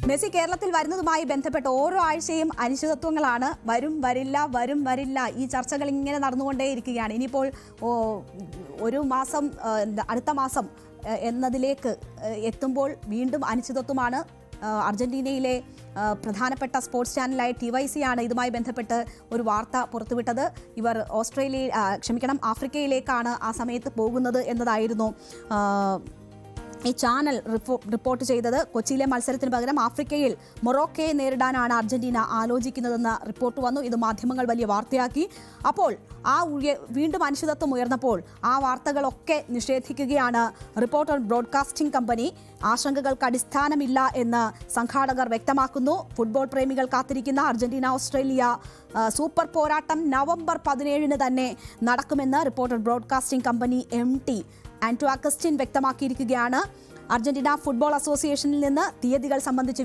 Messi കേരളത്തിൽ വരുന്നതുമായി ബന്ധപ്പെട്ട് ഓരോ ആഴ്ചയും അനിശ്ചിതത്വങ്ങളാണ്. വരും വരില്ല ഈ ചർച്ചകൾ ഇങ്ങനെ നടന്നുകൊണ്ടേയിരിക്കുകയാണ്. ഇനിയിപ്പോൾ ഒരു മാസം അടുത്ത മാസം എന്നതിലേക്ക് എത്തുമ്പോൾ വീണ്ടും അനിശ്ചിതത്വമാണ്. അർജന്റീനയിലെ പ്രധാനപ്പെട്ട സ്പോർട്സ് ചാനലായ TYC ആണ് ഇതുമായി ബന്ധപ്പെട്ട് ഒരു വാർത്ത പുറത്തുവിട്ടത്. ഇവർ ആഫ്രിക്കയിലേക്കാണ് ആ സമയത്ത് പോകുന്നത് എന്നതായിരുന്നു ഈ ചാനൽ റിപ്പോർട്ട് ചെയ്തത്. കൊച്ചിയിലെ മത്സരത്തിന് പകരം ആഫ്രിക്കയിൽ മൊറോക്കയെ നേരിടാനാണ് അർജന്റീന ആലോചിക്കുന്നതെന്ന റിപ്പോർട്ട് വന്നു. ഇത് മാധ്യമങ്ങൾ വലിയ വാർത്തയാക്കി. അപ്പോൾ വീണ്ടും അനിശ്ചിതത്വം ഉയർന്നപ്പോൾ ആ വാർത്തകളൊക്കെ നിഷേധിക്കുകയാണ് റിപ്പോർട്ടർ ബ്രോഡ്കാസ്റ്റിംഗ് കമ്പനി. ആശങ്കകൾക്ക് അടിസ്ഥാനമില്ല എന്ന് സംഘാടകർ വ്യക്തമാക്കുന്നു. ഫുട്ബോൾ പ്രേമികൾ കാത്തിരിക്കുന്ന അർജന്റീന ഓസ്ട്രേലിയ സൂപ്പർ പോരാട്ടം നവംബർ 17 തന്നെ നടക്കുമെന്ന് reporter broadcasting company MT Anto Augustine വ്യക്തമാക്കിയിരിക്കുകയാണ്. അർജന്റീന ഫുട്ബോൾ അസോസിയേഷനിൽ നിന്ന് തീയതികൾ സംബന്ധിച്ച്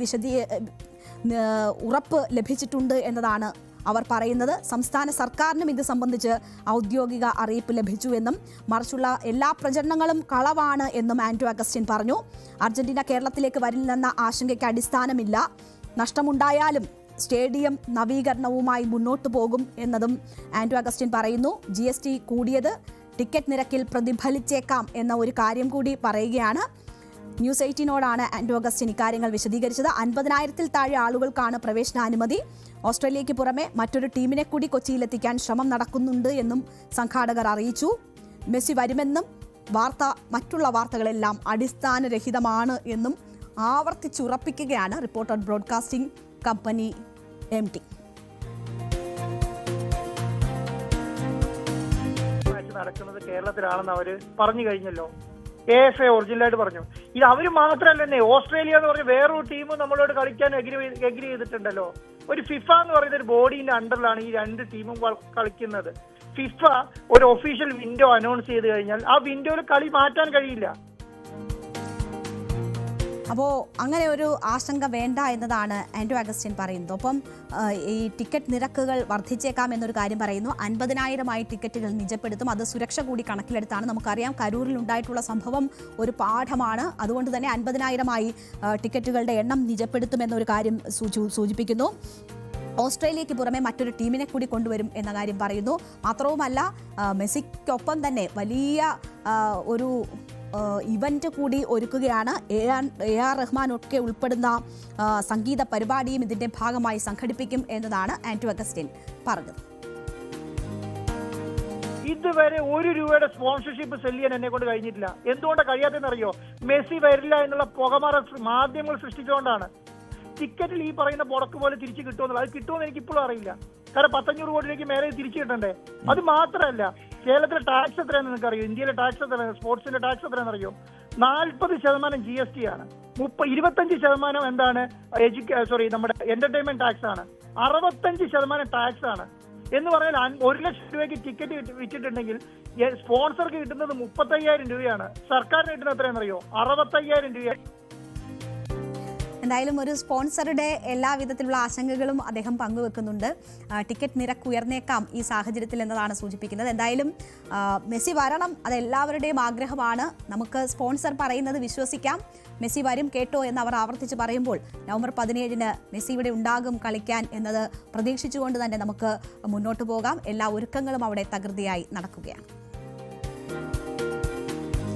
ഉറപ്പ് ലഭിച്ചിട്ടുണ്ട് എന്നതാണ് അവർ പറയുന്നത്. സംസ്ഥാന സർക്കാരിനും ഇത് സംബന്ധിച്ച് ഔദ്യോഗിക അറിയിപ്പ് ലഭിച്ചുവെന്നും മറിച്ചുള്ള എല്ലാ പ്രചരണങ്ങളും കളവാണ് എന്നും ആന്റോ അഗസ്റ്റിൻ പറഞ്ഞു. അർജന്റീന കേരളത്തിലേക്ക് വരില്ലെന്ന ആശങ്കയ്ക്ക് അടിസ്ഥാനമില്ല. നഷ്ടമുണ്ടായാലും സ്റ്റേഡിയം നവീകരണവുമായി മുന്നോട്ടു പോകും എന്നതും ആന്റോ അഗസ്റ്റിൻ പറയുന്നു. GST കൂടിയത് ടിക്കറ്റ് നിരക്കിൽ പ്രതിഫലിച്ചേക്കാം എന്ന ഒരു കാര്യം കൂടി പറയുകയാണ്. ന്യൂസ് 18നോടാണ് ആന്റോ അഗസ്റ്റിൻ ഇക്കാര്യങ്ങൾ വിശദീകരിച്ചത്. 50,000-ൽ താഴെ ആളുകൾക്കാണ് പ്രവേശനാനുമതി. ഓസ്ട്രേലിയയ്ക്ക് പുറമെ മറ്റൊരു ടീമിനെ കൂടി കൊച്ചിയിലെത്തിക്കാൻ ശ്രമം നടക്കുന്നുണ്ട് എന്നും സംഘാടകർ അറിയിച്ചു. മെസ്സി വരുമെന്നും മറ്റുള്ള വാർത്തകളെല്ലാം അടിസ്ഥാനരഹിതമാണ് എന്നും ആവർത്തിച്ചുറപ്പിക്കുകയാണ് റിപ്പോർട്ടർ ബ്രോഡ്കാസ്റ്റിംഗ് കമ്പനി MT. നടക്കുന്നത് കേരളത്തിലാണെന്ന് അവര് പറഞ്ഞു കഴിഞ്ഞല്ലോ. AFA ഒറിജിനലായിട്ട് പറഞ്ഞു. ഇത് അവര് മാത്രമല്ലേ, ഓസ്ട്രേലിയ എന്ന് പറഞ്ഞ വേറൊരു ടീം നമ്മളോട് കളിക്കാൻ എഗ്രി ചെയ്തിട്ടുണ്ടല്ലോ. ഒരു ഫിഫ എന്ന് പറയുന്ന ഒരു ബോഡീന്റെ അണ്ടറിലാണ് ഈ രണ്ട് ടീമും കളിക്കുന്നത്. ഫിഫ ഒരു ഒഫീഷ്യൽ വിൻഡോ അനൗൺസ് ചെയ്ത് കഴിഞ്ഞാൽ ആ വിൻഡോയിൽ കളി മാറ്റാൻ കഴിയില്ല. അപ്പോൾ അങ്ങനെ ഒരു ആശങ്ക വേണ്ട എന്നതാണ് ആന്റോ അഗസ്റ്റിൻ പറയുന്നത്. ഒപ്പം ഈ ടിക്കറ്റ് നിരക്കുകൾ വർദ്ധിച്ചേക്കാം എന്നൊരു കാര്യം പറയുന്നു. 50,000-ആയി ടിക്കറ്റുകൾ നിജപ്പെടുത്തും. അത് സുരക്ഷ കൂടി കണക്കിലെടുത്താണ്. നമുക്കറിയാം കരൂരിൽ ഉണ്ടായിട്ടുള്ള സംഭവം ഒരു പാഠമാണ്. അതുകൊണ്ട് തന്നെ 50,000-ആയി ടിക്കറ്റുകളുടെ എണ്ണം നിജപ്പെടുത്തുമെന്നൊരു കാര്യം സൂചിപ്പിക്കുന്നു. ഓസ്ട്രേലിയയ്ക്ക് പുറമെ മറ്റൊരു ടീമിനെ കൂടി കൊണ്ടുവരും എന്ന കാര്യം പറയുന്നു. മാത്രവുമല്ല മെസ്സിക്കൊപ്പം തന്നെ വലിയ ഒരു ഇവന്റ് കൂടി ഒരുക്കുകയാണ്. AR റഹ്മാൻ ഒക്കെ ഉൾപ്പെടുന്ന സംഗീത പരിപാടിയും ഇതിന്റെ ഭാഗമായി സംഘടിപ്പിക്കും എന്നതാണ് ആന്റോ അഗസ്റ്റിൻ പറഞ്ഞത്. ഇതുവരെ ₹1 സ്പോൺസർഷിപ്പ് സെല് ചെയ്യാൻ എന്നെ കൊണ്ട് കഴിഞ്ഞിട്ടില്ല. എന്തുകൊണ്ടാണ് കഴിയാത്തെന്നറിയോ? മെസ്സി വരില്ല എന്നുള്ള പുകമറ മാധ്യമങ്ങൾ സൃഷ്ടിച്ചുകൊണ്ടാണ്. ടിക്കറ്റിൽ ഈ പറയുന്ന പുറക്ക് പോലെ തിരിച്ചു കിട്ടുമെന്നുള്ളത്, അത് കിട്ടുമെന്ന് എനിക്ക് ഇപ്പോഴും അറിയില്ല. കാരണം 500 കോടി രൂപയ്ക്ക് മേലെ തിരിച്ചു കിട്ടണ്ടേ. അത് മാത്രമല്ല, കേരളത്തിലെ ടാക്സ് എത്രയാണെന്ന് നിങ്ങൾക്കറിയോ? ഇന്ത്യയിലെ ടാക്സ് എത്രയാണ്? സ്പോർട്സിന്റെ ടാക്സ് എത്രയാണെന്ന് അറിയോ? 40% GST ആണ്. 25% എന്താണ് നമ്മുടെ എന്റർടൈൻമെന്റ് ടാക്സ് ആണ്. 65% ടാക്സ് ആണ്. എന്ന് പറഞ്ഞാൽ 1 ലക്ഷം രൂപയ്ക്ക് ടിക്കറ്റ് വിറ്റിട്ടുണ്ടെങ്കിൽ സ്പോൺസർക്ക് കിട്ടുന്നത് 35,000 രൂപയാണ്. സർക്കാരിന് കിട്ടുന്നത് എത്രയാണെന്നറിയോ? 65,000 രൂപ. എന്തായാലും ഒരു സ്പോൺസറുടെ എല്ലാവിധത്തിലുള്ള ആശങ്കകളും അദ്ദേഹം പങ്കുവെക്കുന്നുണ്ട്. ടിക്കറ്റ് നിരക്ക് ഉയർന്നേക്കാം ഈ സാഹചര്യത്തിൽ എന്നതാണ് സൂചിപ്പിക്കുന്നത്. എന്തായാലും മെസ്സി വരണം, അത് എല്ലാവരുടെയും ആഗ്രഹമാണ്. നമുക്ക് സ്പോൺസർ പറയുന്നത് വിശ്വസിക്കാം. മെസ്സി വരും കേട്ടോ എന്ന് അവർ ആവർത്തിച്ച് പറയുമ്പോൾ നവംബർ 17 മെസ്സി ഇവിടെ ഉണ്ടാകും കളിക്കാൻ എന്നത് പ്രതീക്ഷിച്ചുകൊണ്ട് തന്നെ നമുക്ക് മുന്നോട്ട് പോകാം. എല്ലാ ഒരുക്കങ്ങളും അവിടെ തകൃതിയായി നടക്കുകയാണ്.